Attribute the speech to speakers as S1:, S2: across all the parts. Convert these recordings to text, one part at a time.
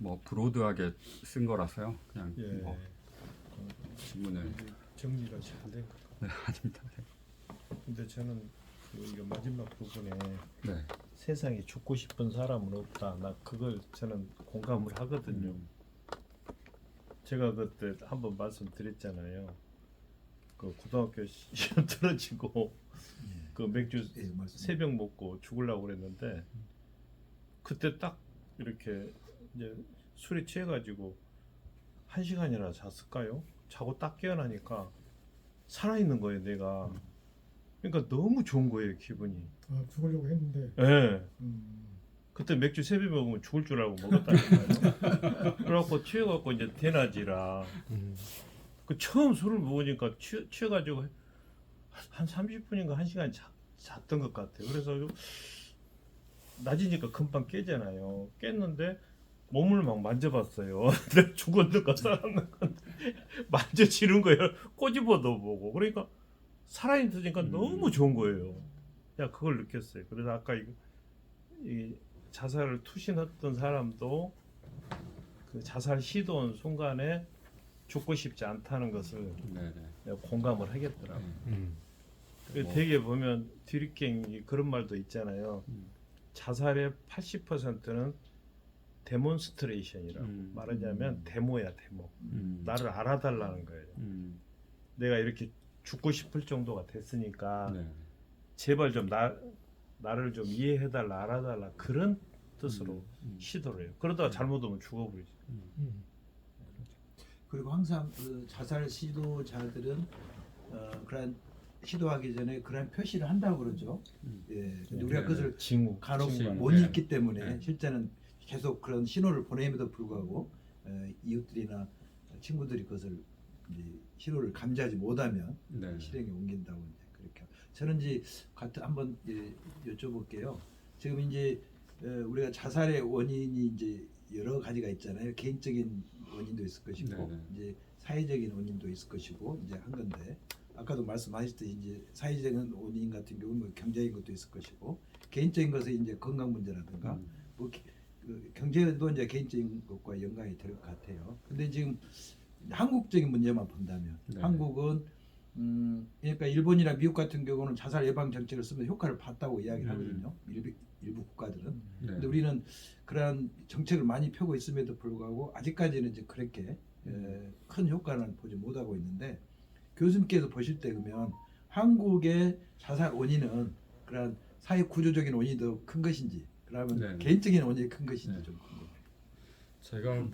S1: 뭐 브로드하게 쓴 거라서요. 그냥
S2: 예.
S1: 뭐 질문을
S2: 정리가 잘 된 것 같아요.
S1: 네, 아닙니다.
S2: 근데 저는 그 마지막 부분에
S1: 네.
S2: 세상에 죽고 싶은 사람은 없다. 나 그걸 저는 공감을 하거든요. 제가 그때 한번 말씀드렸잖아요. 그 고등학교 시험 떨어지고 그 맥주
S3: 예, 맞습니다.
S2: 3병 먹고 죽으려고 그랬는데 그때 딱 이렇게 이제 술에 취해가지고 1시간이나 잤을까요? 자고 딱 깨어나니까 살아있는 거예요, 내가. 그러니까 너무 좋은 거예요, 기분이.
S4: 아, 죽으려고 했는데.
S2: 예.
S4: 음,
S2: 그때 맥주 3병 먹으면 죽을 줄 알고 먹었다니까요. 그래갖고 취해갖고 이제 대낮이라 그 처음 술을 먹으니까 취해가지고 한 30분인가 1시간 잤던 것 같아요. 그래서 낮이니까 금방 깨잖아요. 깼는데 몸을 막 만져봤어요. 내가 죽었는가 살았는가 만져지는 거예요. 꼬집어도 보고. 그러니까 살아있으니까 너무 좋은 거예요. 야, 그걸 느꼈어요. 그래서 아까 이 자살을 투신했던 사람도 그 자살 시도한 순간에 죽고 싶지 않다는 것을
S1: 네네.
S2: 내가 공감을 하겠더라고요. 그
S1: 뭐,
S2: 되게 보면 드리깽이 그런 말도 있잖아요. 자살의 80%는 데몬스트레이션이라고. 말하자면 데모야, 데모. 나를 알아달라는 거예요. 내가 이렇게 죽고 싶을 정도가 됐으니까
S1: 네.
S2: 제발 좀 나를 좀 이해해달라, 알아달라, 그런 뜻으로 시도를 해요. 그러다가 잘못하면 죽어버리죠.
S3: 그리고 항상 그 자살 시도자들은 그런 시도하기 전에 그런 표시를 한다고 그러죠. 예. 근데 우리가
S1: 네.
S3: 그것을
S2: 징후.
S3: 간혹
S1: 징후.
S3: 못
S1: 네.
S3: 읽기 때문에
S1: 네.
S3: 실제는 계속 그런 신호를 보냄에도 불구하고 이웃들이나 친구들이 그것을 이제 신호를 감지하지 못하면
S1: 네.
S3: 실행에 옮긴다고 이제 그렇게. 저는 이제 같은 한번 여쭤볼게요. 지금 이제 우리가 자살의 원인이 이제 여러 가지가 있잖아요. 개인적인 원인도 있을 것이고
S1: 네네.
S3: 이제 사회적인 원인도 있을 것이고 이제 한 건데 아까도 말씀하셨듯이 이제 사회적인 원인 같은 경우는 뭐 경제적인 것도 있을 것이고 개인적인 것은 이제 건강 문제라든가 뭐 그 경제도 이제 개인적인 것과 연관이 될 것 같아요. 근데 지금 한국적인 문제만 본다면
S1: 네.
S3: 한국은 그러니까 일본이나 미국 같은 경우는 자살 예방 정책을 쓰면 효과를 봤다고 이야기를 하거든요. 일부 국가들은.
S1: 네.
S3: 근데 우리는 그러한 정책을 많이 펴고 있음에도 불구하고 아직까지는 이제 그렇게 큰 효과는 보지 못하고 있는데 교수님께서 보실 때 그러면 한국의 자살 원인은 그런 사회 구조적인 원인이 더 큰 것인지 그러면
S1: 네.
S3: 개인적인 원인이 큰 것인지
S1: 네.
S3: 좀 궁금해요.
S1: 제가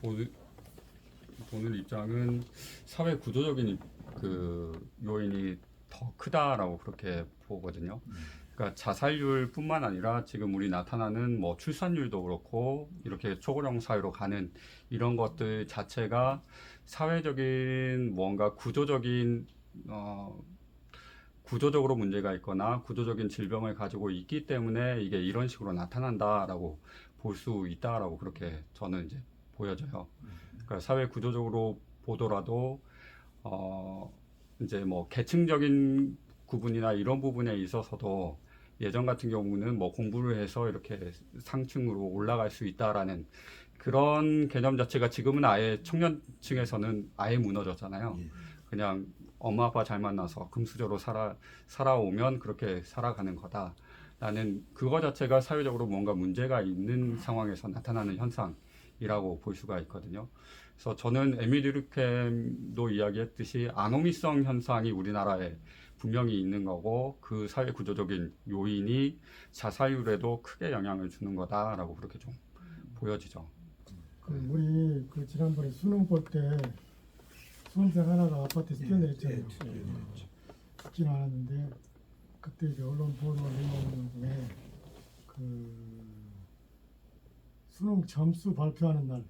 S1: 보는 입장은 사회 구조적인 그 요인이 더 크다라고 그렇게 보거든요. 그러니까 자살률뿐만 아니라 지금 우리 나타나는 뭐 출산율도 그렇고 이렇게 초고령 사회로 가는 이런 것들 자체가 사회적인 뭔가 구조적으로 문제가 있거나 구조적인 질병을 가지고 있기 때문에 이게 이런 식으로 나타난다라고 볼 수 있다라고 그렇게 저는 이제 보여져요. 그러니까 사회 구조적으로 보더라도 이제 뭐 계층적인 구분이나 이런 부분에 있어서도 예전 같은 경우는 뭐 공부를 해서 이렇게 상층으로 올라갈 수 있다라는 그런 개념 자체가 지금은 아예 청년층에서는 아예 무너졌잖아요. 그냥 엄마 아빠 잘 만나서 금수저로 살아오면 그렇게 살아가는 거다라는 그거 자체가 사회적으로 뭔가 문제가 있는 상황에서 나타나는 현상이라고 볼 수가 있거든요. 그래서 저는 에밀 듀르켐도 이야기했듯이 아노미성 현상이 우리나라에 분명히 있는 거고 그 사회 구조적인 요인이 자살률에도 크게 영향을 주는 거다라고 그렇게 좀 보여지죠.
S4: 우리 그 지난번에 수능 볼 때 수험생 하나가 아파트에서 뛰어내렸잖아요. 죽지는 않았는데 그때 이제 언론 보도 내용 중에 그 수능 점수 발표하는 날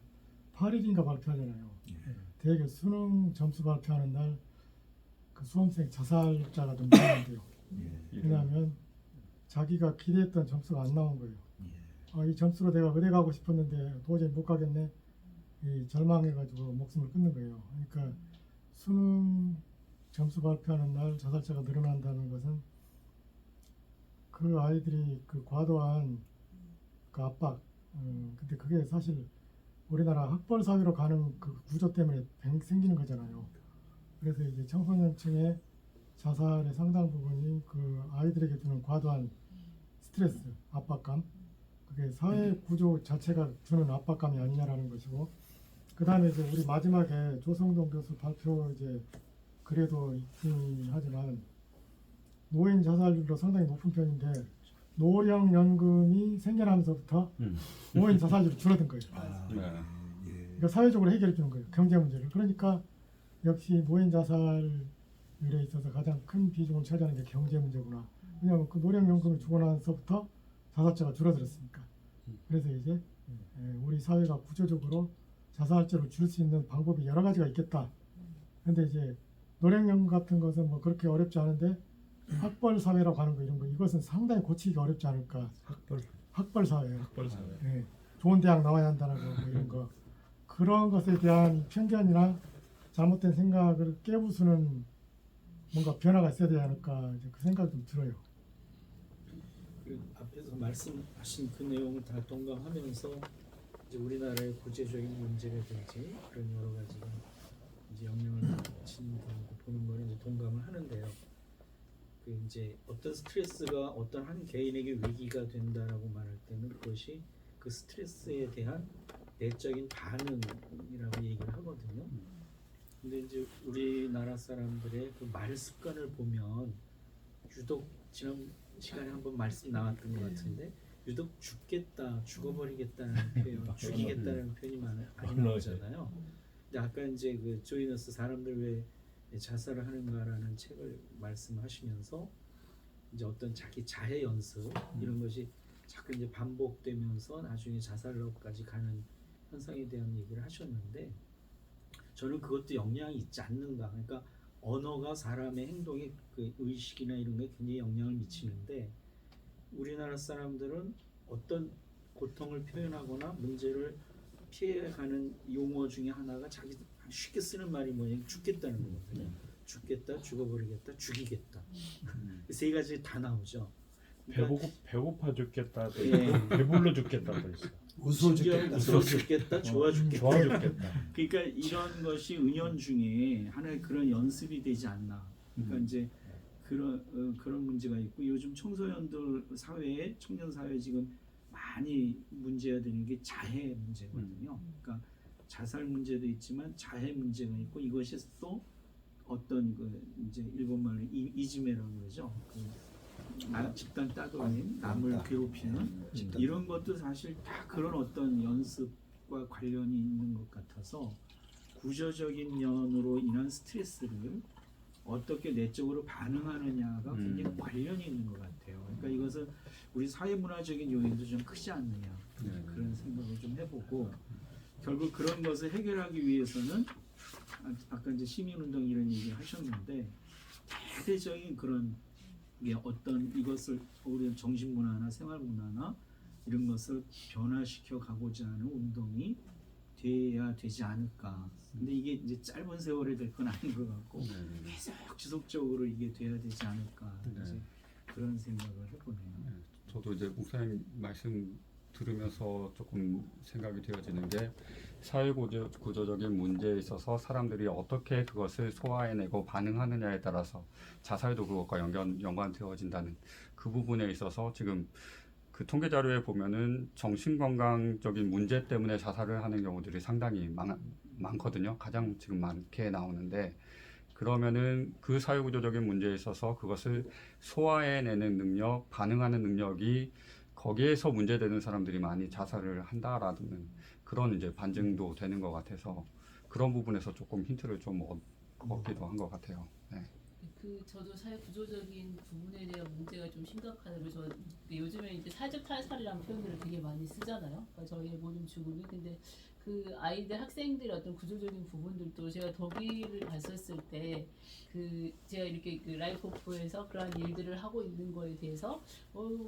S4: 8일인가 발표하잖아요. 대개 수능 점수 발표하는 날 그 수험생 자살자가 좀 많은데요. 왜냐하면 자기가 기대했던 점수가 안 나온 거예요. 아, 이 점수로 내가 의대 가고 싶었는데 도저히 못 가겠네. 이 절망해가지고 목숨을 끊는 거예요. 그러니까 수능 점수 발표하는 날 자살자가 늘어난다는 것은 그 아이들이 그 과도한 그 압박, 근데 그게 사실 우리나라 학벌 사회로 가는 그 구조 때문에 생기는 거잖아요. 그래서 이제 청소년층의 자살의 상당 부분이 그 아이들에게 주는 과도한 스트레스, 압박감, 그게 사회 구조 자체가 주는 압박감이 아니냐라는 것이고, 그 다음에 이제 우리 마지막에 조성동 교수 발표 이제 그래도 있긴 하지만 노인 자살률도 상당히 높은 편인데 노령연금이 생겨나면서부터 노인 자살률이 줄어든 거예요.
S3: 아,
S1: 네.
S3: 예.
S4: 그러니까 사회적으로 해결해 주는 거예요. 경제 문제를. 그러니까 역시 노인 자살률에 있어서 가장 큰 비중을 차지하는 게 경제 문제구나. 왜냐하면 그 노령연금을 주고 나서부터 자살자가 줄어들었으니까. 그래서 이제 우리 사회가 구조적으로 자살자를 줄일 수 있는 방법이 여러 가지가 있겠다. 근데 이제 노령연금 같은 것은 뭐 그렇게 어렵지 않은데 학벌 사회라고 하는 거 이런 거 이것은 상당히 고치기가 어렵지 않을까. 학벌 사회예요.
S2: 학벌 사회.
S4: 예, 좋은 대학 나와야 한다는 거 뭐 이런 거 그런 것에 대한 편견이나 잘못된 생각을 깨부수는 뭔가 변화가 있어야 되지 않을까 이제 그 생각이 좀 들어요.
S5: 그 앞에서 말씀하신 그 내용을 다 동감하면서 이제 우리나라의 구체적인 문제라든지 그런 여러 가지가 이제 영향을 미치는 거 보는 거는 이제 동감을 하는데요. 그 이제 어떤 스트레스가 어떤 한 개인에게 위기가 된다라고 말할 때는 그것이 그 스트레스에 대한 내적인 반응이라고 얘기를 하거든요. 근데 이제 우리나라 사람들의 그 말 습관을 보면 유독 지난 시간에 한번 말씀 나왔던 것 같은데 유독 죽겠다, 죽어버리겠다는 표현, 죽이겠다는 표현이 많이 나오잖아요. 근데 아까 이제 그 조이너스 사람들 왜 자살을 하는가라는 책을 말씀하시면서 이제 어떤 자기 자해 연습 이런 것이 자꾸 이제 반복되면서 나중에 자살로까지 가는 현상에 대한 얘기를 하셨는데 저는 그것도 영향이 있지 않는가. 그러니까 언어가 사람의 행동에 그 의식이나 이런 게 굉장히 영향을 미치는데 우리나라 사람들은 어떤 고통을 표현하거나 문제를 피해가는 용어 중에 하나가 자기 쉽게 쓰는 말이 뭐냐면 죽겠다는 거거든요. 죽겠다, 죽어버리겠다, 죽이겠다. 세 가지 다 나오죠. 그러니까
S2: 배고파 죽겠다도
S5: 예.
S2: 있고 배불러 죽겠다도 있어.
S3: 웃어 죽겠다.
S5: 웃어 죽겠다, 좋아 죽겠다.
S2: 좋아 죽겠다.
S5: 그러니까 이런 것이 은연중에 하나의 그런 연습이 되지 않나. 그러니까 이제 그런 문제가 있고 요즘 청소년들 사회에 청년 사회 지금 많이 문제가 되는 게 자해 문제거든요. 그러니까 자살 문제도 있지만 자해 문제가 있고 이것이 또 어떤 그 이제 일본 말로 이지메라고 그러죠. 집단 따돌림, 남을 괴롭히는 이런 것도 사실 다 그런 어떤 연습과 관련이 있는 것 같아서 구조적인 면으로 인한 스트레스를 어떻게 내적으로 반응하느냐가 굉장히 관련이 있는 것 같아요. 그러니까 이것은 우리 사회문화적인 요인도 좀 크지 않느냐 그런 생각을 좀 해보고 결국 그런 것을 해결하기 위해서는 아까 이제 시민운동 이런 얘기 하셨는데 대대적인 그런 게 어떤 이것을 우리 정신문화나 생활문화나 이런 것을 변화시켜 가고자 하는 운동이 돼야 되지 않을까. 근데 이게 이제 짧은 세월에 될 건 아닌 것 같고 계속 지속적으로 이게 돼야 되지 않을까. 이제 그런 생각을 해보네요.
S1: 저도 이제 목사님 말씀 들으면서 조금 생각이 되어지는 게 사회 구조적인 문제에 있어서 사람들이 어떻게 그것을 소화해내고 반응하느냐에 따라서 자살도 그것과 연관되어진다는 그 부분에 있어서 지금 그 통계 자료에 보면은 정신건강적인 문제 때문에 자살을 하는 경우들이 상당히 많거든요. 가장 지금 많게 나오는데 그러면은 그 사회구조적인 문제에 있어서 그것을 소화해내는 능력, 반응하는 능력이 거기에서 문제되는 사람들이 많이 자살을 한다라는 그런 이제 반증도 되는 것 같아서 그런 부분에서 조금 힌트를 좀 얻기도 한 것 같아요. 네.
S6: 저도 사회 구조적인 부분에 대한 문제가 좀 심각하다고 저는 요즘에 이제 사회적 탈살이라는 표현들을 되게 많이 쓰잖아요. 그러니까 저희의 모든 죽음이 근데 그 아이들 학생들의 어떤 구조적인 부분들도 제가 독일을 갔었을 때 그 제가 이렇게 그 라이프호프에서 그러한 일들을 하고 있는 거에 대해서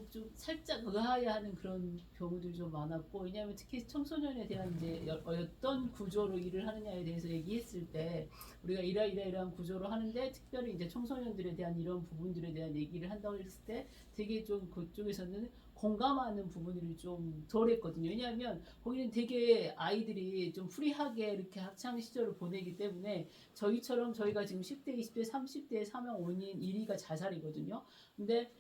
S6: 좀 살짝 의아해하는 그런 경우들이 좀 많았고 왜냐하면 특히 청소년에 대한 이제 어떤 구조로 일을 하느냐에 대해서 얘기했을 때 우리가 이러한 구조로 하는데 특별히 이제 청소년들에 대한 이런 부분들에 대한 얘기를 한다고 했을 때 되게 좀 그쪽에서는 공감하는 부분들이 좀 덜했거든요. 왜냐하면 거기는 되게 아이들이 좀 프리하게 이렇게 학창 시절을 보내기 때문에 저희처럼 저희가 지금 10대, 20대, 30대 사망 원인 1위가 자살이거든요. 근데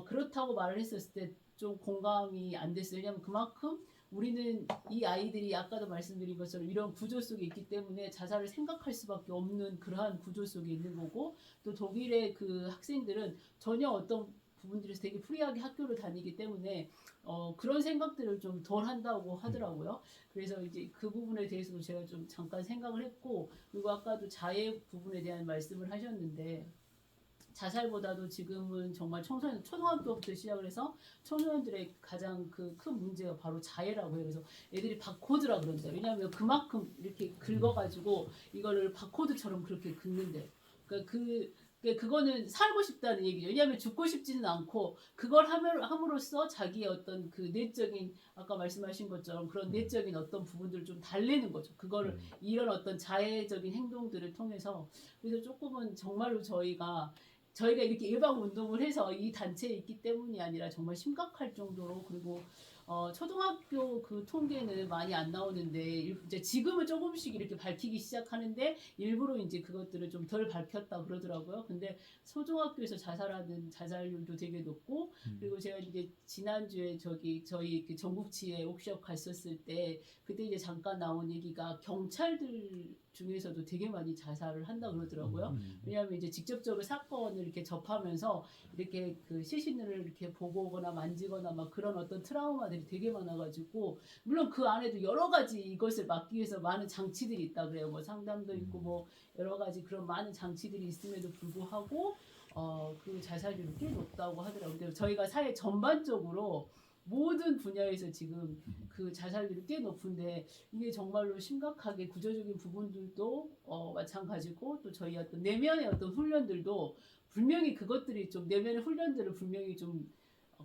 S6: 그렇다고 말을 했었을 때 좀 공감이 안 됐어요. 왜냐하면 그만큼 우리는 이 아이들이 아까도 말씀드린 것처럼 이런 구조 속에 있기 때문에 자살을 생각할 수밖에 없는 그러한 구조 속에 있는 거고, 또 독일의 그 학생들은 전혀 어떤 부분들에서 되게 프리하게 학교를 다니기 때문에 그런 생각들을 좀 덜 한다고 하더라고요. 그래서 이제 그 부분에 대해서도 제가 좀 잠깐 생각을 했고, 그리고 아까도 자해 부분에 대한 말씀을 하셨는데, 자살보다도 지금은 정말 청소년 초등학교부터 시작을 해서 청소년들의 가장 그 큰 문제가 바로 자해라고 해요. 그래서 애들이 바코드라 그런다. 왜냐하면 그만큼 이렇게 긁어가지고 이거를 바코드처럼 그렇게 긁는데, 그러니까 그거는 살고 싶다는 얘기죠. 왜냐하면 죽고 싶지는 않고 그걸 함으로써 자기의 어떤 그 내적인, 아까 말씀하신 것처럼 그런 내적인 어떤 부분들을 좀 달래는 거죠. 그거를 이런 어떤 자해적인 행동들을 통해서. 그래서 조금은 정말로 저희가 이렇게 예방 운동을 해서 이 단체에 있기 때문이 아니라 정말 심각할 정도로, 그리고 초등학교 그 통계는 많이 안 나오는데 이제 지금은 조금씩 이렇게 밝히기 시작하는데 일부러 이제 그것들을 좀 덜 밝혔다 그러더라고요. 근데 초중학교에서 자살하는 자살률도 되게 높고, 그리고 제가 이제 지난주에 저희 그 전국치에 옥숍 갔었을 때 그때 이제 잠깐 나온 얘기가 경찰들 중에서도 되게 많이 자살을 한다 그러더라고요. 왜냐하면 이제 직접적으로 사건을 이렇게 접하면서 이렇게 그 시신을 이렇게 보고 오거나 만지거나 막 그런 어떤 트라우마들이 되게 많아가지고, 물론 그 안에도 여러 가지 이것을 막기 위해서 많은 장치들이 있다 그래요. 뭐 상담도 있고 뭐 여러 가지 그런 많은 장치들이 있음에도 불구하고 그 자살률이 꽤 높다고 하더라고요. 근데 저희가 사회 전반적으로 모든 분야에서 지금 그 자살률이 꽤 높은데, 이게 정말로 심각하게 구조적인 부분들도 마찬가지고, 또 저희 어떤 내면의 어떤 훈련들도 분명히 그것들이 좀, 내면의 훈련들을 분명히 좀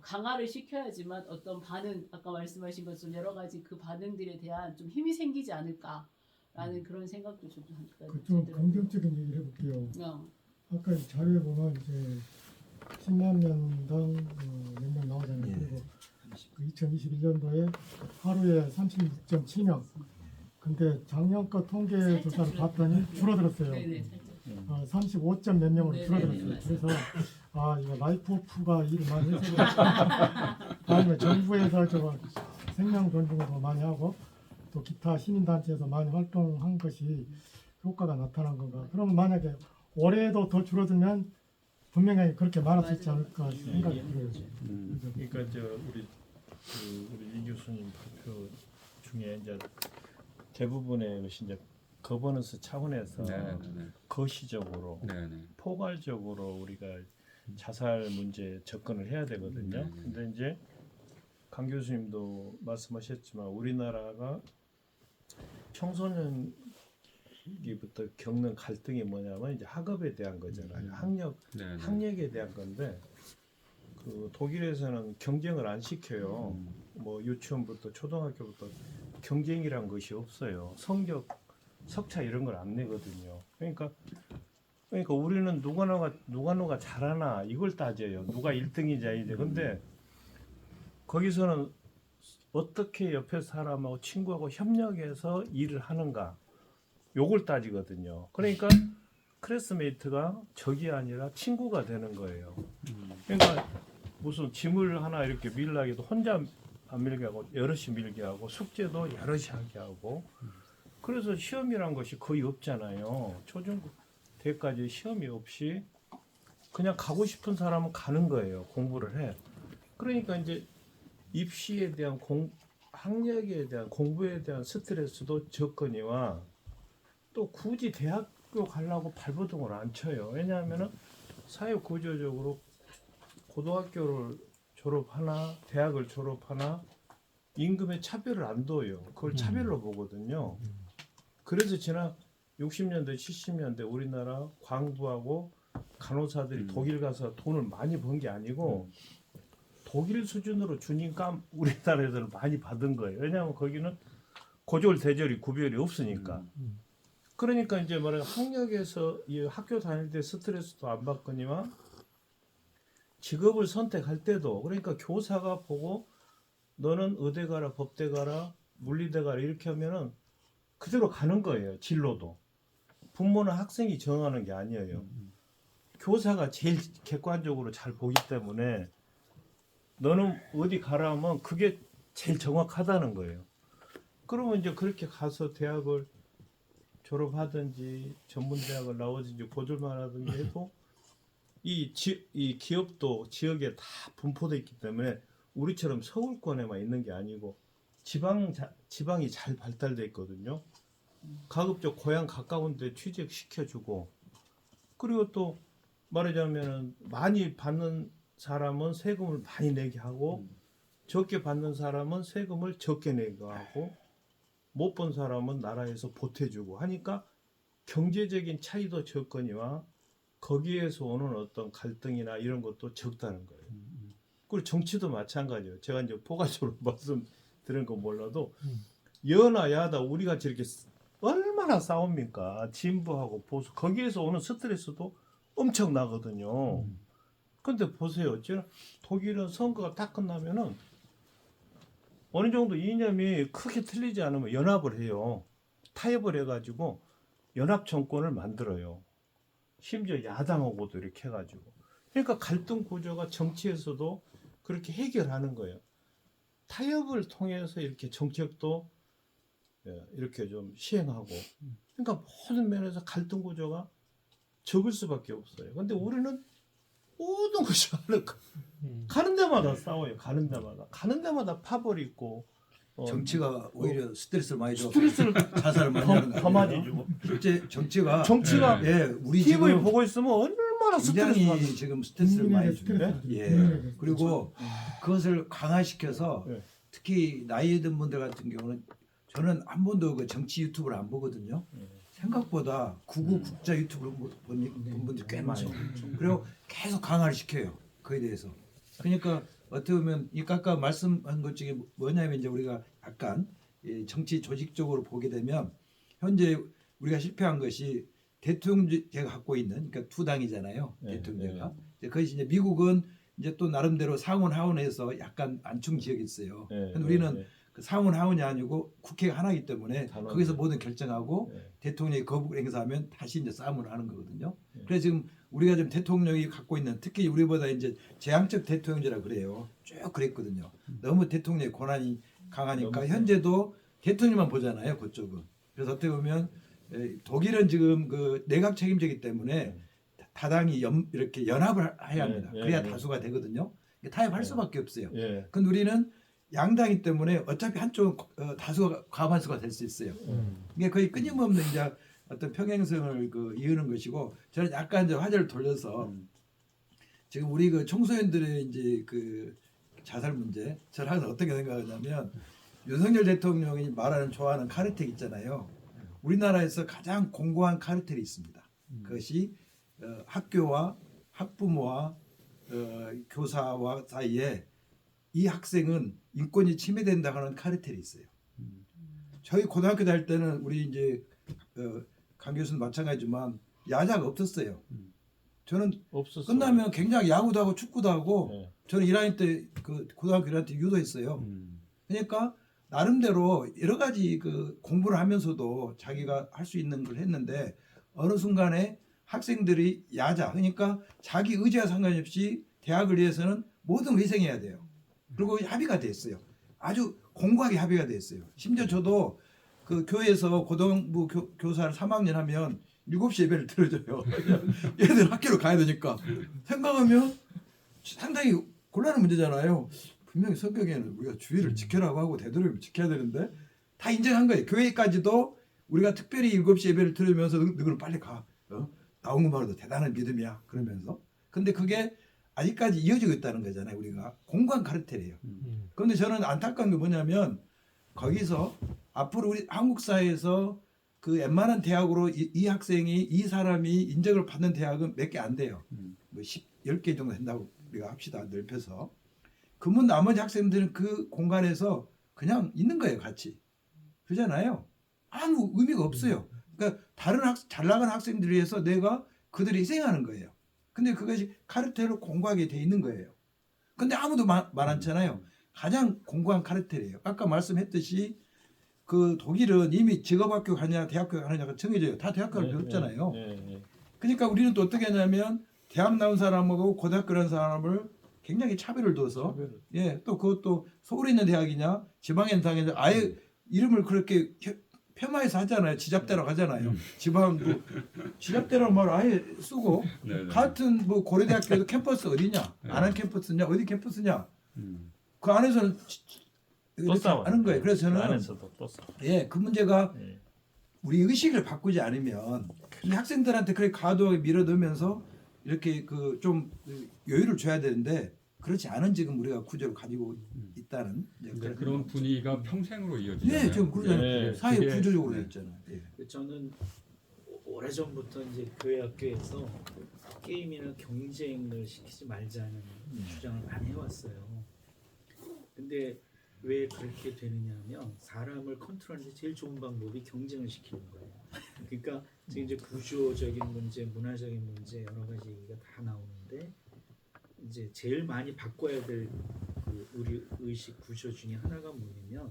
S6: 강화를 시켜야지만 어떤 반응, 아까 말씀하신 것처럼 여러 가지 그 반응들에 대한 좀 힘이 생기지 않을까라는 그런 생각도 좀
S4: 좀 긍정적인 얘기를 해볼게요. 아까 이 자료에 보면 이제 10만 명당 몇 명 나오잖아요. 그리고 그 2021년도에 하루에 36.7명. 근데 작년 거 통계 조사를 봤더니 줄어들었어요.
S6: 네네,
S4: 35점 몇 명으로
S6: 네네,
S4: 줄어들었어요.
S6: 맞습니다.
S4: 그래서 이거 라이프오프가 일을 많이 해서 아니면 정부에서 저 생명 존중도 많이 하고 또 기타 시민단체에서 많이 활동한 것이 효과가 나타난 건가. 그러면 만약에 올해도 더 줄어들면 분명히 그렇게 말할 수 있지 않을까 생각이 들어요.
S2: 그러니까 우리 이 교수님 발표 중에 이제 대부분의 것이 이제 거버넌스 차원에서 거시적으로 포괄적으로 우리가 자살 문제에 접근을 해야 되거든요. 근데 이제 강 교수님도 말씀하셨지만 우리나라가 청소년기부터 겪는 갈등이 뭐냐면 이제 학업에 대한 거잖아요. 학력에 대한 건데, 그 독일에서는 경쟁을 안 시켜요. 뭐 유치원부터 초등학교부터 경쟁이란 것이 없어요. 성적, 석차 이런 걸 안 내거든요. 그러니까 우리는 누가 잘하나 이걸 따져요. 누가 1등인지 아닌지. 근데 거기서는 어떻게 옆에 사람하고 친구하고 협력해서 일을 하는가, 요걸 따지거든요. 그러니까 클래스메이트가 적이 아니라 친구가 되는 거예요. 그러니까 무슨 짐을 하나 이렇게 밀라 해도 혼자 안 밀게 하고 여럿이 밀게 하고, 숙제도 여럿이 하게 하고. 그래서 시험이란 것이 거의 없잖아요. 초중 대까지 시험이 없이 그냥 가고 싶은 사람은 가는 거예요. 공부를 해. 그러니까 이제 입시에 대한 학력에 대한 공부에 대한 스트레스도 적거니와, 또 굳이 대학교 가려고 발버둥을 안 쳐요. 왜냐하면은 사회 구조적으로 고등학교를 졸업하나 대학을 졸업하나 임금의 차별을 안 둬요. 그걸 차별로 보거든요. 그래서 지난 60년대 70년대 우리나라 광부하고 간호사들이 독일 가서 돈을 많이 번 게 아니고 독일 수준으로 주니까 우리나라에서는 많이 받은 거예요. 왜냐하면 거기는 고졸 대졸이 구별이 없으니까. 그러니까 이제 학력에서 이 학교 다닐 때 스트레스도 안 받거니와 직업을 선택할 때도 그러니까 교사가 보고 너는 의대 가라, 법대 가라, 물리대 가라 이렇게 하면은 그대로 가는 거예요. 진로도. 부모는 학생이 정하는 게 아니에요. 교사가 제일 객관적으로 잘 보기 때문에 너는 어디 가라 하면 그게 제일 정확하다는 거예요. 그러면 이제 그렇게 가서 대학을 졸업하든지 전문대학을 나오든지 고졸만 하든지 해도 이 기업도 지역에 다 분포되어 있기 때문에 우리처럼 서울권에만 있는 게 아니고 지방이 잘 발달돼 있거든요. 가급적 고향 가까운 데 취직시켜주고 그리고 또 말하자면 많이 받는 사람은 세금을 많이 내게 하고 적게 받는 사람은 세금을 적게 내게 하고 못 본 사람은 나라에서 보태주고 하니까 경제적인 차이도 적거니와 거기에서 오는 어떤 갈등이나 이런 것도 적다는 거예요. 그리고 정치도 마찬가지예요. 제가 이제 포괄적으로 말씀드린 건 몰라도 여나 야다 우리가 저렇게 얼마나 싸웁니까? 진보하고 보수 거기에서 오는 스트레스도 엄청 나거든요. 근데 보세요. 지금 독일은 선거가 딱 끝나면은 어느 정도 이념이 크게 틀리지 않으면 연합을 해요. 타협을 해가지고 연합 정권을 만들어요. 심지어 야당하고도 이렇게 해가지고. 그러니까 갈등 구조가 정치에서도 그렇게 해결하는 거예요. 타협을 통해서 이렇게 정책도 이렇게 좀 시행하고. 그러니까 모든 면에서 갈등 구조가 적을 수밖에 없어요. 근데 우리는 모든 것이 가는 데마다 싸워요. 가는 데마다 파벌이 있고
S3: 정치가 오히려 스트레스를 많이 줘.
S2: 스트레스를
S3: 자살을 많이 하는
S2: 더
S3: 거
S2: 많이
S3: 아니에요?
S2: 주고
S3: 실제 정치가
S2: 정치가
S3: 우리
S2: TV
S3: 지금
S2: 보고 있으면 얼마나 스트레스
S3: 굉장히
S2: 받는
S3: 지금 스트레스를 많이
S4: 국민에게
S3: 줍니다.
S4: 스트레스를
S3: 예.
S4: 국민에게
S3: 그리고 그것을 강화시켜서
S2: 네.
S3: 특히 나이 든 분들 같은 경우는 저는 한 번도 그 정치 유튜브를 안 보거든요. 생각보다 구구 국자 유튜브를 본 분들이 꽤 많아요. 그리고 계속 강화를 시켜요. 그에 대해서. 그러니까 어떻게 보면 이 아까 말씀한 것 중에 뭐냐면 이제 우리가 약간 이 정치 조직적으로 보게 되면 현재 우리가 실패한 것이 대통령제가 갖고 있는 그러니까 두 당이잖아요.
S2: 네,
S3: 대통령제가. 그것이 이제 미국은 이제 또 나름대로 상원 하원에서 약간 안충 지역이 있어요. 근데 우리는 그 상원 하원이 아니고 국회가 하나이기 때문에
S2: 단원제.
S3: 거기서 모든 결정하고
S2: 네.
S3: 대통령이 거부 행사하면 다시 이제 싸움을 하는 거거든요. 그래서 지금 우리가 지금 대통령이 갖고 있는 특히 우리보다 이제 제왕적 대통령제라 그래요. 쭉 그랬거든요. 너무 대통령의 권한이 강하니까
S2: 너무
S3: 현재도 대통령만 보잖아요. 그쪽은. 그래서 어떻게 보면 독일은 지금 그 내각 책임제이기 때문에 다당이 이렇게 연합을 해야 합니다. 그래야 다수가 되거든요. 타협할 수밖에 없어요.
S2: 예.
S3: 근데 우리는 양당이기 때문에 어차피 한쪽 다수가 과반수가 될 수 있어요. 이게 거의 끊임없는 이제 어떤 평행성을 이루는 것이고 저는 약간 이제 화제를 돌려서 지금 우리 그 청소년들의 이제 그 자살 문제 저는 항상 어떻게 생각하냐면 윤석열 대통령이 말하는 좋아하는 카르텔 있잖아요. 우리나라에서 가장 공고한 카르텔이 있습니다. 그것이 학교와 학부모와 교사와 사이에 이 학생은 인권이 침해된다 하는 카르텔이 있어요. 저희 고등학교 다닐 때는 우리 이제 강 교수는 마찬가지지만 야자가 없었어요. 저는
S2: 없었어요.
S3: 끝나면 굉장히 야구도 하고 축구도 하고
S2: 네.
S3: 저는 1학년 때 그 고등학교 1학년 때 유도했어요. 그러니까 나름대로 여러 가지 그 공부를 하면서도 자기가 할 수 있는 걸 했는데 어느 순간에 학생들이 야자 그러니까 자기 의지와 상관없이 대학을 위해서는 모든 걸 희생해야 돼요. 그리고 합의가 됐어요. 아주 공고하게 합의가 됐어요. 심지어 저도 그 교회에서 고등부 교사를 3학년 하면 7시 예배를 들어줘요. 얘들 학교로 가야 되니까. 생각하면 상당히 곤란한 문제잖아요. 분명히 성경에는 우리가 주의를 지켜라고 하고 되도록이면 지켜야 되는데 다 인정한 거예요. 교회까지도 우리가 특별히 7시 예배를 들으면서 너희는 빨리 가. 나온 것만으로도 대단한 믿음이야. 그러면서. 근데 그게 아직까지 이어지고 있다는 거잖아요. 우리가 공간 카르텔이에요. 그런데 저는 안타까운 게 뭐냐면 거기서 앞으로 우리 한국 사회에서 그 웬만한 대학으로 이 학생이 이 사람이 인정을 받는 대학은 몇 개 안 돼요. 뭐 10개 정도 된다고 우리가 합시다. 넓혀서. 그러면 나머지 학생들은 그 공간에서 그냥 있는 거예요. 같이. 그러잖아요. 아무 의미가 없어요. 그러니까 다른 잘 나가는 학생들을 위해서 내가 그들이 희생하는 거예요. 근데 그것이 카르텔로 공고하게 돼 있는 거예요. 근데 아무도 말 않잖아요. 가장 공고한 카르텔이에요. 아까 말씀했듯이 그 독일은 이미 직업학교 가느냐 대학교 가느냐가 정해져요. 다 대학교를 배웠잖아요. 그러니까 우리는 또 어떻게 하냐면 대학 나온 사람하고 고등학교 나온 사람을 굉장히 차별을 둬서 또 그것도 서울에 있는 대학이냐 지방에 있는 대학이냐 아예 이름을 그렇게 폄하해서 하잖아요. 지잡대라고 하잖아요. 지방 뭐 지잡대라는 말 아예 쓰고
S1: 네네.
S3: 같은 뭐 고려대학교도 캠퍼스 어디냐 안한 캠퍼스냐 어디 캠퍼스냐 그 안에서는
S2: 또 싸워요.
S3: 하는 거예요. 그래서 저는
S2: 안에서도 또 싸워.
S3: 그 문제가
S2: 예.
S3: 우리 의식을 바꾸지 않으면 이 학생들한테 그렇게 과도하게 밀어넣으면서 이렇게 그 좀 여유를 줘야 되는데 그렇지 않은 지금 우리가 구조를 가지고 있다는
S1: 이제 그런 분위기가 평생으로 이어지잖아요.
S3: 지금 그러잖아요.
S2: 예.
S3: 사회
S1: 그게-
S3: 구조적으로
S1: 네.
S3: 있잖아요.
S5: 저는 오래전부터 이제 교회 학교에서 게임이나 경쟁을 시키지 말자는 주장을 많이 해왔어요. 근데 왜 그렇게 되느냐면 사람을 컨트롤하는 제일 좋은 방법이 경쟁을 시키는 거예요. 그러니까 지금 이제 구조적인 문제, 문화적인 문제 여러 가지 얘기가 다 나오는데 이제 제일 많이 바꿔야 될 그 우리 의식 구조 중에 하나가 뭐냐면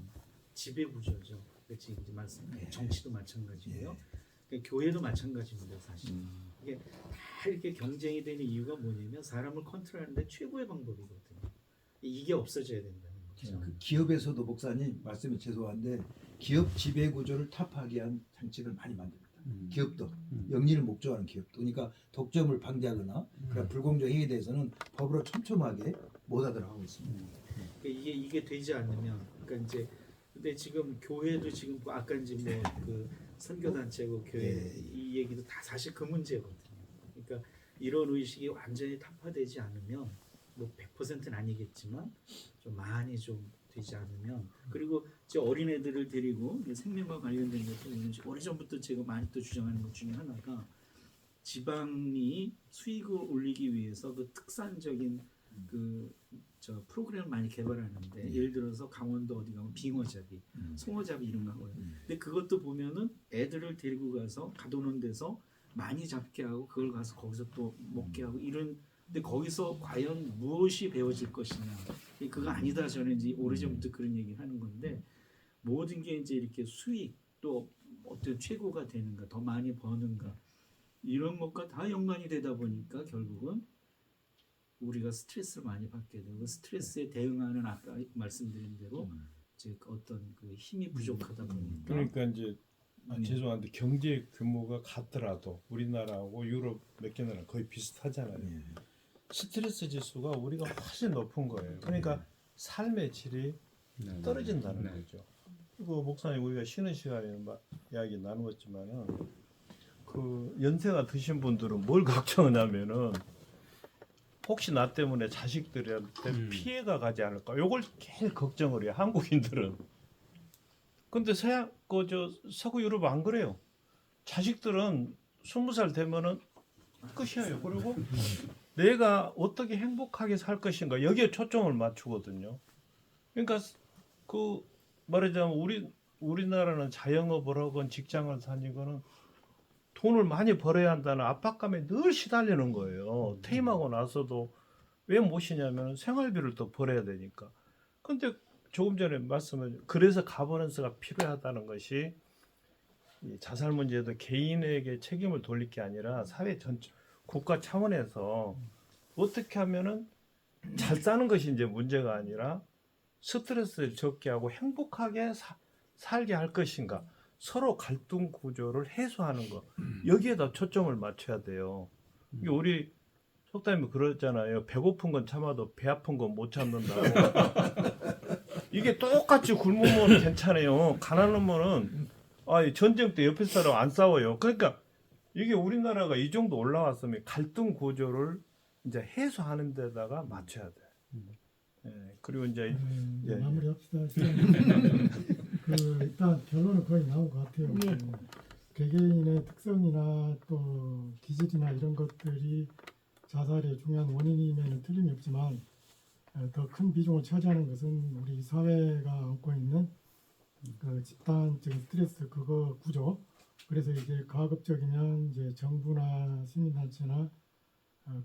S5: 지배 구조죠. 그렇지 이제 말씀 정치도 마찬가지고요. 그러니까 교회도 마찬가지입니다, 사실. 이게 다 이렇게 경쟁이 되는 이유가 뭐냐면 사람을 컨트롤하는데 최고의 방법이거든요. 이게 없어져야 된다는 거죠.
S3: 그 기업에서도 목사님 말씀이 죄송한데 기업 지배 구조를 타파하게 한 장치를 많이 만듭니다. 기업도 영리를 목적하는 기업도 그러니까 독점을 방지하거나 그런 불공정 행위에 대해서는 법으로 촘촘하게 못하도록 하고 있습니다.
S5: 그러니까 이게 되지 않으면 그러니까 이제 근데 지금 교회도 지금 뭐 아까 이제 뭐 그 선교 단체고 교회 이 얘기도 다 사실 그 문제거든요. 그러니까 이런 의식이 완전히 타파되지 않으면 뭐 100%는 아니겠지만 좀 많이 좀 되지 않으면 그리고 이제 어린애들을 데리고 생명과 관련된 것도 오래전부터 제가 많이 또 주장하는 것 중에 하나가 지방이 수익을 올리기 위해서 그 특산적인 그 저 프로그램을 많이 개발하는데 예를 들어서 강원도 어디 가면 빙어잡이, 송어잡이 이런 거 하고요. 근데 그것도 보면은 애들을 데리고 가서 가둬놓은 데서 많이 잡게 하고 그걸 가서 거기서 또 먹게 하고 이런 근데 거기서 과연 무엇이 배워질 것이냐 그거 아니다 저는 이제 오래전부터 그런 얘기를 하는 건데 모든 게 이제 이렇게 수익 또 어떤 최고가 되는가 더 많이 버는가 이런 것과 다 연관이 되다 보니까 결국은 우리가 스트레스를 많이 받게 되고 스트레스에 대응하는 아까 말씀드린 대로 이제 어떤 그 힘이 부족하다 보니까
S2: 그러니까 이제 죄송한데 경제 규모가 같더라도 우리나라하고 유럽 몇 개 나라 거의 비슷하잖아요. 스트레스 지수가 우리가 훨씬 높은 거예요. 그러니까 삶의 질이
S1: 네.
S2: 떨어진다는
S1: 네.
S2: 거죠. 그리고 목사님 우리가 쉬는 시간에 이야기 나누었지만은 그 연세가 드신 분들은 뭘 걱정하냐면은 혹시 나 때문에 자식들한테 피해가 가지 않을까? 요걸 제일 걱정을 해요. 한국인들은. 근데 서양 그저 서구 유럽 안 그래요. 자식들은 20살 되면은 끝이에요. 그리고 내가 어떻게 행복하게 살 것인가 여기에 초점을 맞추거든요. 그러니까 그 말하자면 우리나라는 자영업을 하건 직장을 다니거는 돈을 많이 벌어야 한다는 압박감에 늘 시달리는 거예요. 퇴임하고 나서도 왜 못 쉬냐면 생활비를 또 벌어야 되니까. 근데 조금 전에 말씀을 그래서 가버넌스가 필요하다는 것이 이 자살 문제도 개인에게 책임을 돌릴 게 아니라 사회 전체 국가 차원에서 어떻게 하면은 잘 사는 것이 이제 문제가 아니라 스트레스를 적게 하고 행복하게 살게 할 것인가 서로 갈등 구조를 해소하는 거 여기에다 초점을 맞춰야 돼요. 이게 우리 속담이 그러잖아요. 배고픈 건 참아도 배 아픈 건 못 참는다고. 이게 똑같이 굶으면 괜찮아요. 가난하면은 전쟁 때 옆에 사람 안 싸워요. 그러니까 이게 우리나라가 이 정도 올라왔으면 갈등 구조를 이제 해소하는 데다가 맞춰야 돼. 그리고 이제
S4: 마무리합시다. 일단 결론은 거의 나온 것 같아요. 개개인의 특성이나 또 기질이나 이런 것들이 자살의 중요한 원인이면 틀림이 없지만 더 큰 비중을 차지하는 것은 우리 사회가 안고 있는 그 집단적인 스트레스 그거 구조. 그래서 이제 가급적이면 이제 정부나 시민단체나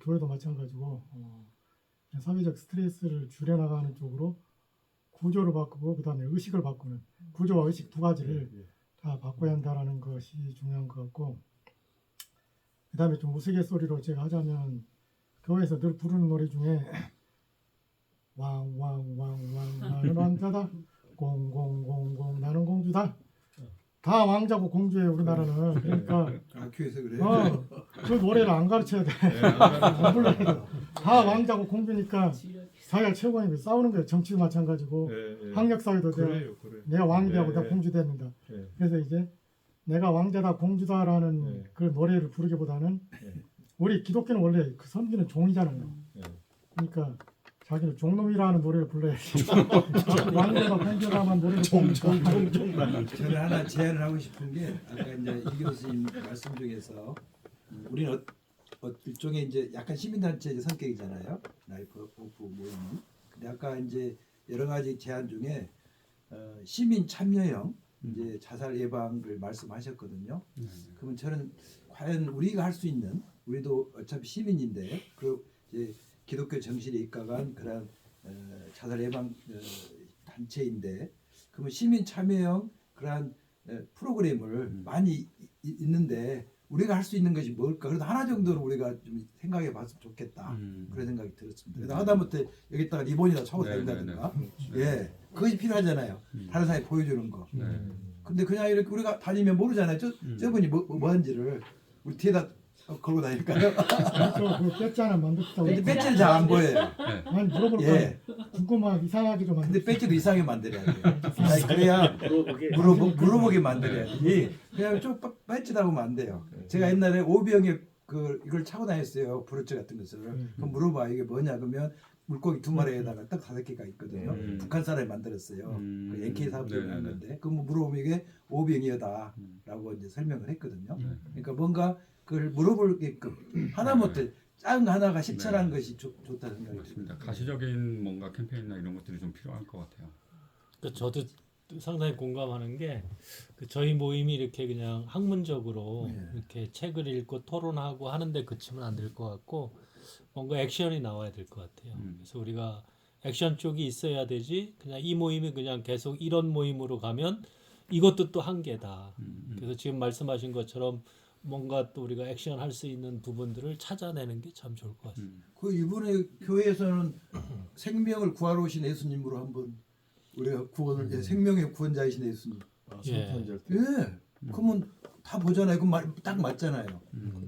S4: 교회도 마찬가지고 사회적 스트레스를 줄여나가는 쪽으로 구조를 바꾸고 그다음에 의식을 바꾸는 구조와 의식 두 가지를 다 바꿔야 한다라는 것이 중요한 것 같고 그다음에 좀 우스갯소리로 제가 하자면 교회에서 늘 부르는 노래 중에 왕왕왕왕 나는 왕자다 공공공공 나는 공주다 다 왕자고 공주예요 우리나라는 그러니까
S3: 교회에서 그래요.
S4: 그 노래를 안 가르쳐야 돼 안 불러야 돼다 왕자고 공주니까
S6: 지력.
S4: 사회가 최고인 싸우는 거예요 정치도 마찬가지고 학력 사회도
S2: 그래요.
S4: 내가 왕이 되고
S2: 예,
S4: 내가
S2: 예.
S4: 공주 됐는다
S2: 예.
S4: 그래서 이제 내가 왕자다 공주다라는
S2: 네.
S4: 그 노래를 부르기보다는
S2: 네.
S4: 우리 기독교는 원래 그 섬기는 종이잖아요.
S2: 네.
S4: 그러니까 자기는 종놈이라는 노래를 불러야지. 왕자다 공주다만 노래를 부르면
S3: 저는 하나 제안을 하고 싶은 게 아까 이제 이 교수님 말씀 중에서 우리는 일종의 이제 약간 시민단체 성격이잖아요. 라이프 오프 모임은. 근데 아까 이제 여러 가지 제안 중에 시민 참여형 이제 자살 예방을 말씀하셨거든요. 그러면 저는 과연 우리가 할 수 있는 우리도 어차피 시민인데 그 이제 기독교 정신에 입각한 그런 자살 예방 단체인데 그러면 시민 참여형 그러한 프로그램을 많이 있는데 우리가 할 수 있는 것이 뭘까? 그래도 하나 정도는 우리가 좀 생각해 봤으면 좋겠다. 그런 생각이 들었습니다. 그래서 하다못해 여기다가 리본이나 차고 다닌다든가 예, 그것이 필요하잖아요. 다른 사람이 보여주는 거. 근데 그냥 이렇게 우리가 다니면 모르잖아요. 저분이 뭐 하는지를 우리 뒤에다 걸고 다닐까요?
S4: 그 배지 하나 만듭시다.
S3: 근데 배지는 잘 안 보여요.
S4: 아니 물어볼
S3: 예.
S4: 거야. 궁금한 이상하게 좀
S3: 근데
S4: 만듭시다.
S3: 배지도 이상하게 만들어야 돼요. 아니, 그래야 물어보게 만들어야지. 그냥 좀 배지라고 하면 안 돼요. 제가 옛날에 오비형에 이걸 차고 다녔어요. 브로처 같은 것을. 그럼 물어봐 이게 뭐냐 그러면 물고기 2마리에다가 딱 5개가 있거든요. 북한 사람이 만들었어요. 그 NK 사업자가 한 건데 그럼 물어보면 이게 오비형이다라고 이제 설명을 했거든요. 그러니까 뭔가 그걸 물어볼게끔 하다못해 작은 거 하나가 실천하는 것이 좋다는 생각이
S1: 맞습니다.
S3: 듭니다.
S1: 가시적인 뭔가 캠페인이나 이런 것들이 좀 필요할 것 같아요.
S5: 저도 상당히 공감하는 게 저희 모임이 이렇게 그냥 학문적으로 이렇게 책을 읽고 토론하고 하는데 그치면 안 될 것 같고 뭔가 액션이 나와야 될 것 같아요. 그래서 우리가 액션 쪽이 있어야 되지 그냥 이 모임이 그냥 계속 이런 모임으로 가면 이것도 또 한계다. 그래서 지금 말씀하신 것처럼 뭔가 또 우리가 액션 할 수 있는 부분들을 찾아내는 게 참 좋을 것 같습니다.
S3: 그 이번에 교회에서는 생명을 구하러 오신 예수님으로 한번 우리가 구원을 생명의 구원자이신 예수님.
S2: 성탄절 때.
S3: 예. 그러면 다 보잖아요. 딱 맞잖아요.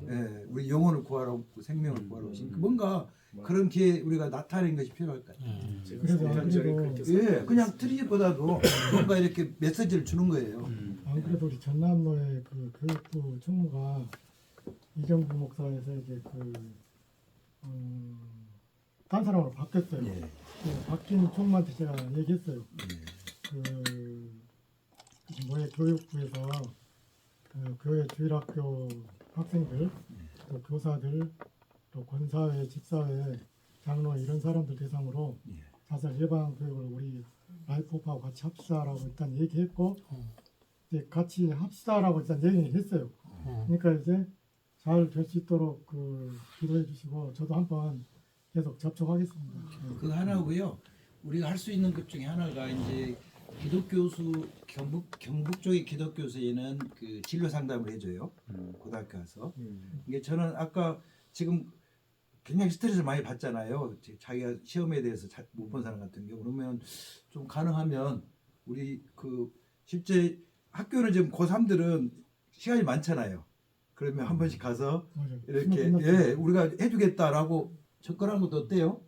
S3: 예. 우리 영혼을 구하러 생명을 구하러 오신 뭔가 그런 기회 우리가 나타내는 것이 필요할 것 같아요.
S4: 그래도 안 그래도
S3: 예. 그냥 트리보다도 뭔가 이렇게 메시지를 주는 거예요.
S4: 안 그래도 우리 전남로의 그 교육부 총무가 이정부 목사에서 이제 딴 사람으로 바뀌었어요.
S3: 예.
S4: 그 바뀐 총무한테 제가 얘기했어요. 교육부에서 교회 주일학교 학생들, 또 교사들, 또 권사회, 집사회, 장로 이런 사람들 대상으로 자살 예방 교육을 우리 라이프업하고 같이 합시다라고 일단 얘기했고 이제 같이 합시다라고 일단 얘기했어요. 그러니까 이제 잘 될 수 있도록 기도해 주시고 저도 한번 계속 접촉하겠습니다.
S3: 그거 하나고요. 우리가 할 수 있는 것 중에 하나가 이제 기독교수 경북 쪽의 기독교수에는 그 진로 상담을 해줘요. 고등학교 가서. 이게 저는 아까 지금 굉장히 스트레스를 많이 받잖아요. 자기가 시험에 대해서 못 본 사람 같은 경우 그러면 좀 가능하면 우리 실제 학교는 지금 고3들은 시간이 많잖아요. 그러면 한 번씩 가서
S4: 맞아요.
S3: 이렇게 우리가 해주겠다라고 접근한 것도 어때요?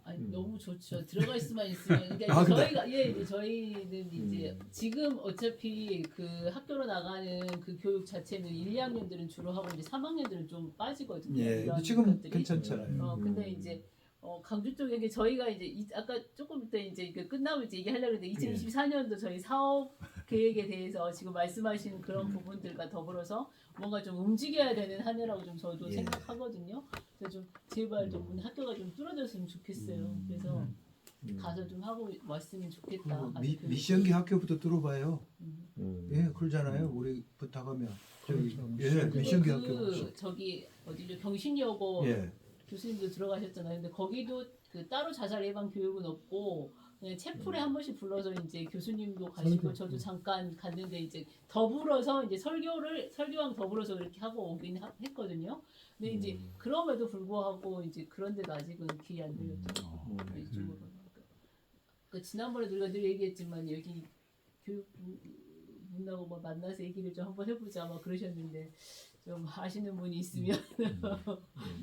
S6: 아니 너무 좋죠. 들어가 있으면 있으면. 근데
S3: 아, 근데-
S6: 저희가 이제 저희는 이제 지금 어차피 그 학교로 나가는 그 교육 자체는 1, 2학년들은 주로 하고 이제 3학년들은 좀 빠지거든요.
S3: 예.
S6: 이런
S3: 근데 지금
S6: 것들이.
S3: 괜찮잖아요.
S6: 근데 이제 강주 쪽에 저희가 이제 아까 조금 이따 이제 끝나면 이제 얘기하려고 했는데 2024년도 저희 사업 계획에 대해서 지금 말씀하신 그런 부분들과 더불어서 뭔가 좀 움직여야 되는 한 해라고 좀 저도 생각하거든요. 그래서 좀 제발 좀 학교가 좀 뚫어졌으면 좋겠어요. 그래서 가서 좀 하고 왔으면 좋겠다.
S3: 미션기 학교부터 들어봐요. 예, 그러잖아요. 우리 부탁하면 저기
S4: 그렇죠.
S3: 예, 미션기 학교.
S6: 저기 어디죠? 경신여고
S3: 예.
S6: 교수님도 들어가셨잖아요. 근데 거기도 그 따로 자살 예방 교육은 없고 그냥 채플에 한 번씩 불러서 이제 교수님도 가시고
S4: 설교.
S6: 저도 잠깐 갔는데 이제 더불어서 이제 설교랑 더불어서 그렇게 하고 오긴 했거든요. 근데 이제 그럼에도 불구하고 이제 그런데도 아직은 귀에 안 들렸죠. 이쪽으로. 그 지난번에 우리가 늘 얘기했지만 여기 교육 분하고 뭐 만나서 얘기를 좀 한번 해보자 막 그러셨는데 좀 아시는 분이 있으면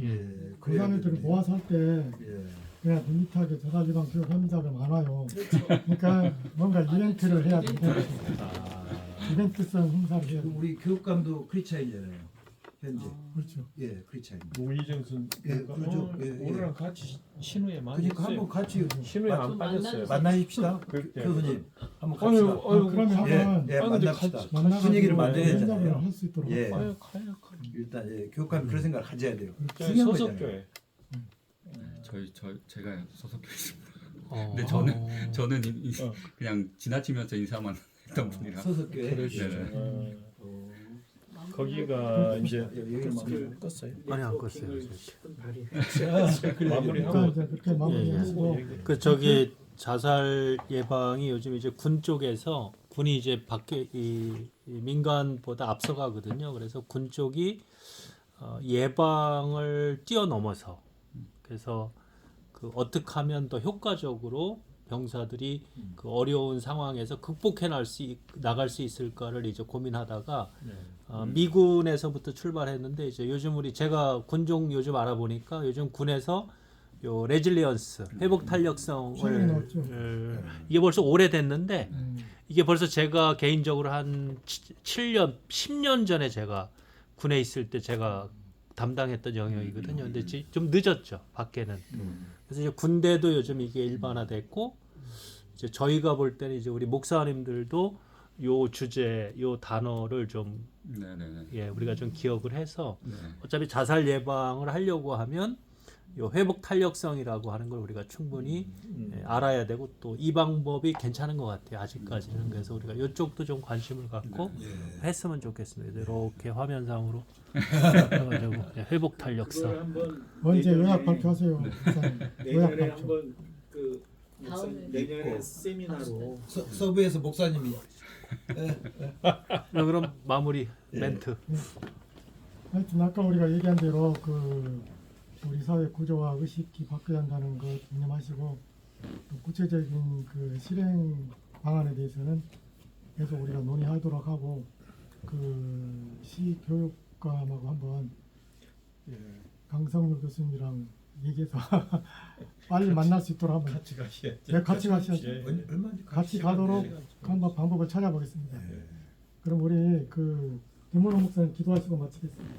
S3: 예.
S4: 교사님들을 모아서 할 때
S3: 예.
S4: 그냥 밋밋하게 자살 예방 교육 함자가 많아요.
S6: 그렇죠.
S4: 그러니까 뭔가 이벤트를 해야
S6: 이벤트.
S4: 된다. 이벤트성 행사를 해야
S3: 지금
S4: 돼.
S3: 우리 교육감도 크리스찬이잖아요. 현재.
S4: 그렇죠.
S3: 예, 크리스찬.
S2: 노희정순
S3: 예, 그렇죠. 예, 예.
S2: 오늘랑 같이 신우에 많이
S3: 그러니까
S2: 했어요.
S3: 한번 같이
S2: 신우에 안
S6: 좀
S2: 빠졌어요.
S3: 만나십시다.
S2: 그때.
S3: 교수님 한번
S2: 아유,
S3: 갑시다.
S2: 아유,
S4: 그러면
S3: 예,
S4: 한번
S3: 예,
S2: 아, 근데
S3: 만납시다.
S2: 같이-
S4: 만나가지고
S3: 분위기를 만들어야
S4: 연장을
S3: 되잖아요.
S4: 할 수 있도록
S3: 예.
S2: 아유, 가요.
S3: 일단 예, 교육감 그런 생각을 가져야 돼요.
S2: 저희
S3: 중요한 거잖아요.
S2: 소속교회.
S1: 제가 소속해 있습니다.
S7: 어.
S1: 근데 저는 그냥 지나치면서 인사만 했던 분이라.
S3: 소속교회.
S2: 그러시죠.
S1: 네네.
S2: 거기가 이제
S3: 여기를 마무리.
S2: 껐어요.
S7: 아니, 안 껐어요.
S5: 네트워킹을 10분 발휘.
S4: 그러니까
S2: 마무리하고
S4: 이제 그렇게 마무리하시고
S7: 그 저기 자살 예방이 요즘 이제 군 쪽에서 군이 이제 밖에 이 민간보다 앞서가거든요. 그래서 군 쪽이 예방을 뛰어넘어서 그래서 그 어떻게 하면 더 효과적으로 병사들이 그 어려운 상황에서 극복해 나갈 수 있을까를 이제 고민하다가 미군에서부터 출발했는데 이제 요즘 제가 군종 요즘 알아보니까 요즘 군에서 요 레질리언스 회복 탄력성을
S4: 최근에 나왔죠.
S7: 이게 벌써 오래됐는데
S4: 음,
S7: 이게 벌써 제가 개인적으로 한 7년 10년 전에 제가 군에 있을 때 제가 담당했던 영역이거든요. 근데 좀 늦었죠 밖에는. 그래서 이제 군대도 요즘 이게 일반화됐고 이제 저희가 볼 때는 이제 우리 목사님들도 요 주제, 요 단어를 좀
S1: 네네네.
S7: 우리가 좀 기억을 해서
S1: 네.
S7: 어차피 자살 예방을 하려고 하면 요 회복 탄력성이라고 하는 걸 우리가 충분히 알아야 되고 또 이 방법이 괜찮은 것 같아요. 아직까지는. 그래서 우리가 이쪽도 좀 관심을 갖고 했으면 좋겠습니다. 이렇게 화면상으로 해가지고 회복
S5: 그걸
S7: 탄력성.
S5: 한번
S4: 언제
S5: 내년에-
S4: 요약 발표하세요. 목사님. 요약
S5: 내년에
S4: 발표.
S5: 한번 그
S6: 다음에
S5: 내년에
S3: 있고.
S5: 세미나로
S3: 서부에서 목사님이
S7: 그럼 마무리 멘트.
S4: 하여튼 아까 우리가 얘기한 대로 그 우리 사회 구조와 의식이 바뀌어야 한다는 것 유념하시고 또 구체적인 그 실행 방안에 대해서는 계속 우리가 논의하도록 하고 그 시교육감하고 한번 강성률 교수님이랑 얘기해서 빨리 만날 수 있도록 한번
S2: 같이 가셔야죠.
S4: 네, 같이 가셔야죠.
S3: 얼마인지
S4: 같이 가도록 한번 방법을 찾아보겠습니다. 그럼 우리 그 김문호 목사님 기도하시고 마치겠습니다.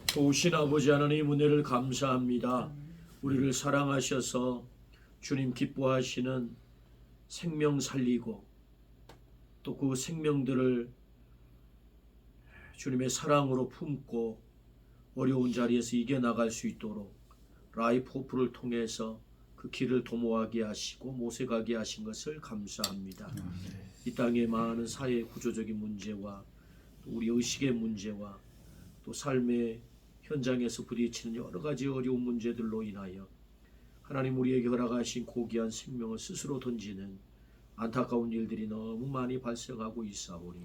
S8: 좋으신 아버지 하나님 은혜를 감사합니다. 우리를 사랑하셔서 주님 기뻐하시는 생명 살리고 또 그 생명들을 주님의 사랑으로 품고 어려운 자리에서 이겨나갈 수 있도록 라이프 호프를 통해서 그 길을 도모하게 하시고 모색하게 하신 것을 감사합니다. 이 땅의 많은 사회 구조적인 문제와 또 우리 의식의 문제와 또 삶의 현장에서 부딪히는 여러 가지 어려운 문제들로 인하여 하나님 우리에게 허락하신 고귀한 생명을 스스로 던지는 안타까운 일들이 너무 많이 발생하고 있사오니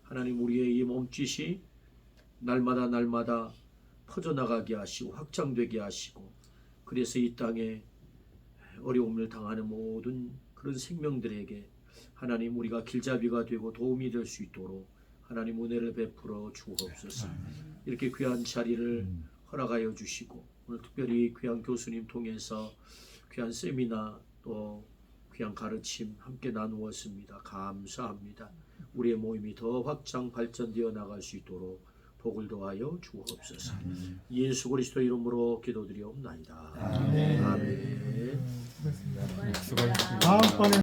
S8: 하나님 우리의 이 몸짓이 날마다 퍼져나가게 하시고 확장되게 하시고 그래서 이 땅에 어려움을 당하는 모든 그런 생명들에게 하나님 우리가 길잡이가 되고 도움이 될 수 있도록 하나님 은혜를 베풀어 주옵소서. 이렇게 귀한 자리를 허락하여 주시고 오늘 특별히 귀한 교수님 통해서 귀한 세미나 또 귀한 가르침 함께 나누었습니다. 감사합니다. 우리의 모임이 더 확장 발전되어 나갈 수 있도록 복을 더하여 주옵소서. 예수 그리스도 이름으로 기도드리옵나이다. 아멘.
S4: 수고하셨습니다.
S1: 수고하셨습니다.
S4: 다음번에